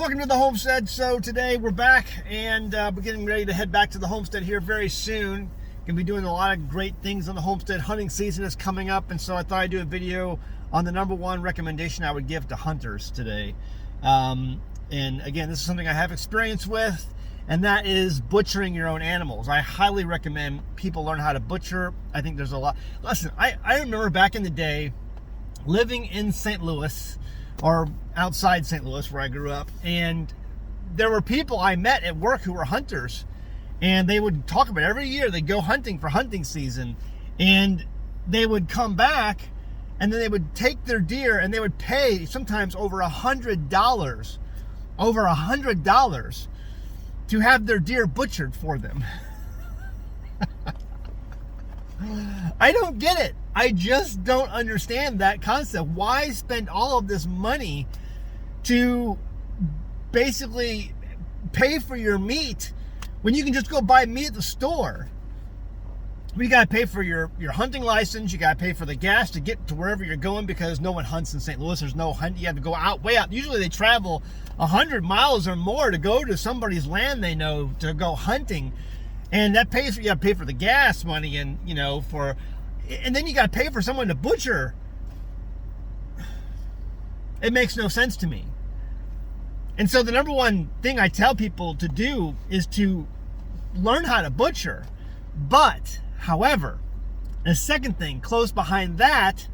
welcome to the Homestead. So today we're back and we're getting ready to head back to the Homestead here very soon. Gonna be doing a lot of great things on the Homestead. Hunting season is coming up, and so I thought I'd do a video on the number one recommendation I would give to hunters today. And again, this is something I have experience with, and that is butchering your own animals. I highly recommend people learn how to butcher. I think there's a lot. Listen, I remember back in the day living in St. Louis, or outside St. Louis where I grew up, and there were people I met at work who were hunters, and they would talk about every year they'd go hunting for hunting season, and they would come back and then they would take their deer and they would pay sometimes over $100 to have their deer butchered for them. I don't get it. I just don't understand that concept. Why spend all of this money to basically pay for your meat when you can just go buy meat at the store? You got to pay for your hunting license. You got to pay for the gas to get to wherever you're going, because no one hunts in St. Louis. There's no hunt. You have to go way out. Usually they travel 100 miles or more to go to somebody's land they know to go hunting. And that pays for, you got to pay for the gas money, and and then you got to pay for someone to butcher. It makes no sense to me. And so the number one thing I tell people to do is to learn how to butcher. But, however, the second thing close behind that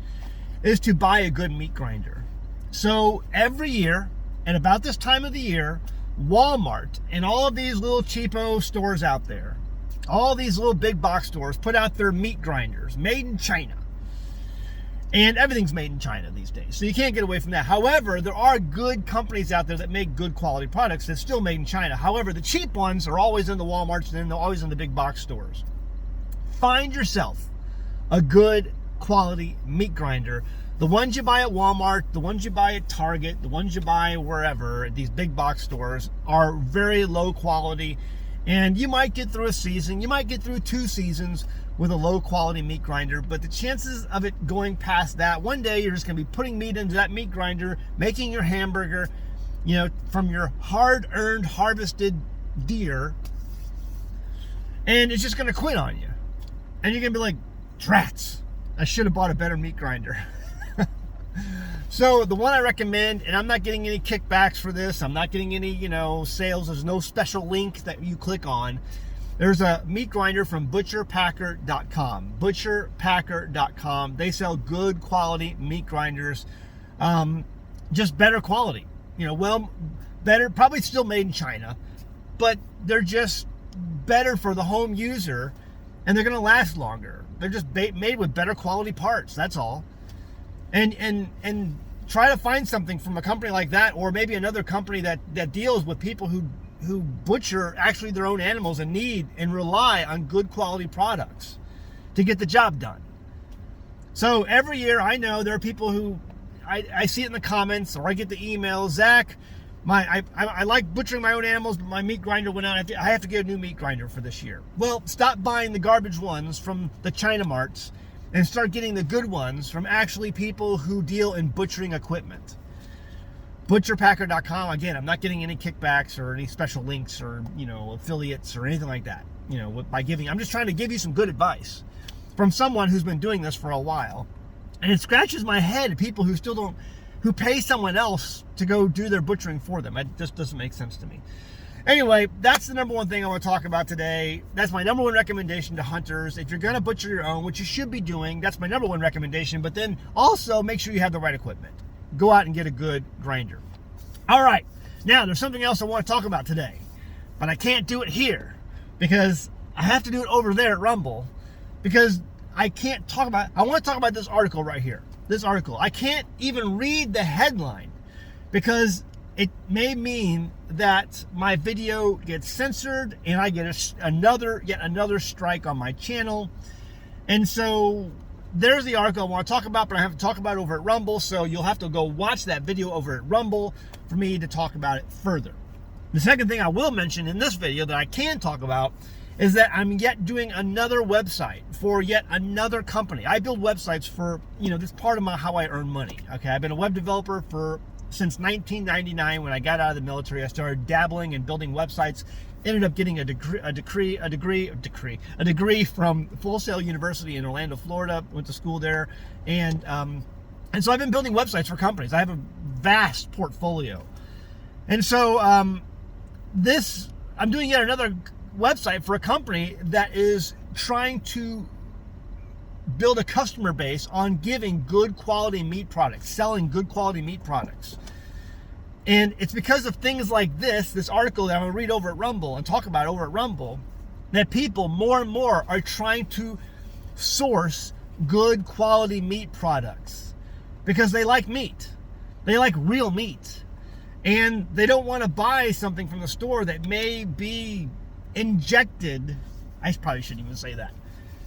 is to buy a good meat grinder. So every year, at about this time of the year, Walmart and all of these little cheapo stores out there, all these little big box stores put out their meat grinders, made in China. And everything's made in China these days, so you can't get away from that. However, there are good companies out there that make good quality products that's still made in China. However, the cheap ones are always in the Walmarts and they're always in the big box stores. Find yourself a good quality meat grinder. The ones you buy at Walmart, the ones you buy at Target, the ones you buy wherever, these big box stores, are very low quality. And you might get through a season, you might get through 2 seasons with a low quality meat grinder, but the chances of it going past that, one day you're just going to be putting meat into that meat grinder, making your hamburger, from your hard-earned, harvested deer, and it's just going to quit on you. And you're going to be like, drats, I should have bought a better meat grinder. So the one I recommend, and I'm not getting any kickbacks for this, I'm not getting any, sales, there's no special link that you click on. There's a meat grinder from butcherpacker.com. Butcherpacker.com. They sell good quality meat grinders, just better quality. Better, probably still made in China, but they're just better for the home user, and they're going to last longer. They're just made with better quality parts, that's all. And try to find something from a company like that, or maybe another company that deals with people who butcher actually their own animals and need and rely on good quality products to get the job done. So every year, I know there are people who I see it in the comments, or I get the email, Zach, I like butchering my own animals, but my meat grinder went out. I have to get a new meat grinder for this year. Well, stop buying the garbage ones from the China marts and start getting the good ones from actually people who deal in butchering equipment. Butcherpacker.com. Again, I'm not getting any kickbacks or any special links or affiliates or anything like that. I'm just trying to give you some good advice from someone who's been doing this for a while. And it scratches my head, people who pay someone else to go do their butchering for them. It just doesn't make sense to me. Anyway, that's the number one thing I want to talk about today. That's my number one recommendation to hunters. If you're going to butcher your own, which you should be doing, that's my number one recommendation. But then also make sure you have the right equipment. Go out and get a good grinder. All right. Now, there's something else I want to talk about today, but I can't do it here because I have to do it over there at Rumble, because I can't talk about, I want to talk about this article right here. This article. I can't even read the headline because it may mean that my video gets censored and I get yet another strike on my channel. And so there's the article I want to talk about, but I have to talk about it over at Rumble, so you'll have to go watch that video over at Rumble for me to talk about it further. The second thing I will mention in this video that I can talk about is that I'm yet doing another website for yet another company. I build websites for, this part of how I earn money. Okay, I've been a web developer for since 1999 when I got out of the military. I started dabbling and building websites. Ended up getting a degree from Full Sail University in Orlando, Florida. Went to school there, and so I've been building websites for companies. I have a vast portfolio, and so I'm doing yet another website for a company that is trying to build a customer base on giving good quality meat products, selling good quality meat products. And it's because of things like this article that I'm going to read over at Rumble and talk about over at Rumble, that people more and more are trying to source good quality meat products because they like meat. They like real meat. And they don't want to buy something from the store that may be injected. I probably shouldn't even say that.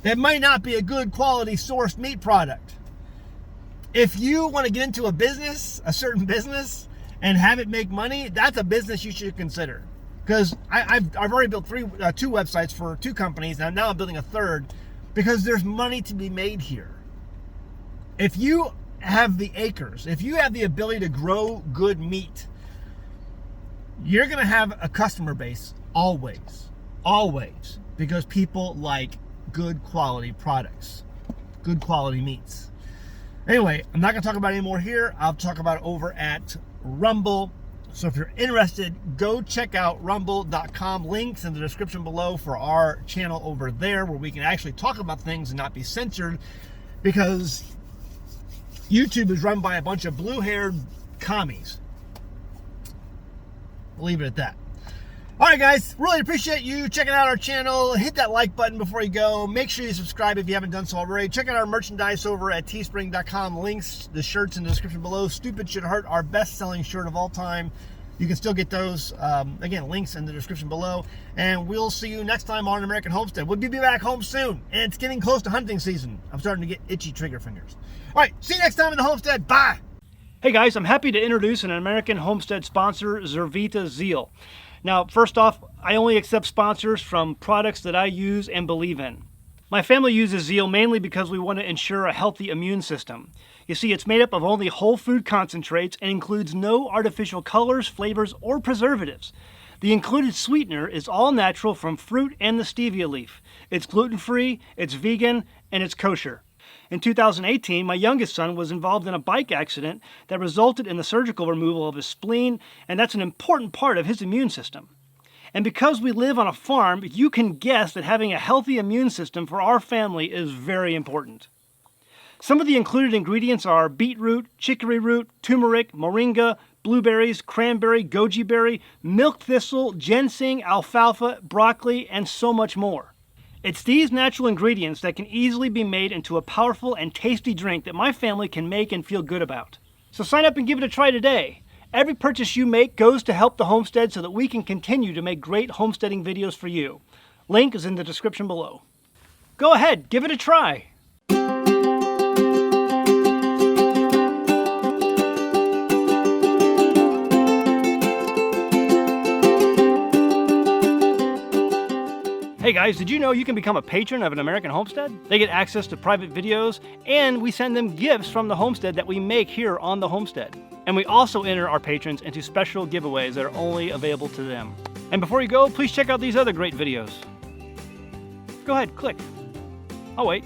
That might not be a good quality sourced meat product. If you want to get into a business, a certain business, and have it make money, that's a business you should consider. Because I've already built two websites for two companies, and now I'm building a third, because there's money to be made here. If you have the acres, if you have the ability to grow good meat, you're going to have a customer base always, because people like good quality products, good quality meats. Anyway, I'm not going to talk about it anymore here. I'll talk about it over at Rumble. So if you're interested, go check out rumble.com. Links in the description below for our channel over there, where we can actually talk about things and not be censored, because YouTube is run by a bunch of blue-haired commies. We'll leave it at that. All right, guys, really appreciate you checking out our channel. Hit that like button before you go. Make sure you subscribe if you haven't done so already. Check out our merchandise over at teespring.com. Links, the shirts in the description below. Stupid Should Hurt, our best-selling shirt of all time. You can still get those. Again, links in the description below. And we'll see you next time on American Homestead. We'll be back home soon, and it's getting close to hunting season. I'm starting to get itchy trigger fingers. All right, see you next time in the Homestead. Bye. Hey guys, I'm happy to introduce an American Homestead sponsor, Zervita Zeal. Now, first off, I only accept sponsors from products that I use and believe in. My family uses Zeal mainly because we want to ensure a healthy immune system. You see, it's made up of only whole food concentrates and includes no artificial colors, flavors, or preservatives. The included sweetener is all natural from fruit and the stevia leaf. It's gluten-free, it's vegan, and it's kosher. In 2018, my youngest son was involved in a bike accident that resulted in the surgical removal of his spleen, and that's an important part of his immune system. And because we live on a farm, you can guess that having a healthy immune system for our family is very important. Some of the included ingredients are beetroot, chicory root, turmeric, moringa, blueberries, cranberry, goji berry, milk thistle, ginseng, alfalfa, broccoli, and so much more. It's these natural ingredients that can easily be made into a powerful and tasty drink that my family can make and feel good about. So sign up and give it a try today. Every purchase you make goes to help the homestead so that we can continue to make great homesteading videos for you. Link is in the description below. Go ahead, give it a try. Hey guys, did you know you can become a patron of an American Homestead? They get access to private videos, and we send them gifts from the homestead that we make here on the homestead. And we also enter our patrons into special giveaways that are only available to them. And before you go, please check out these other great videos. Go ahead, click. I'll wait.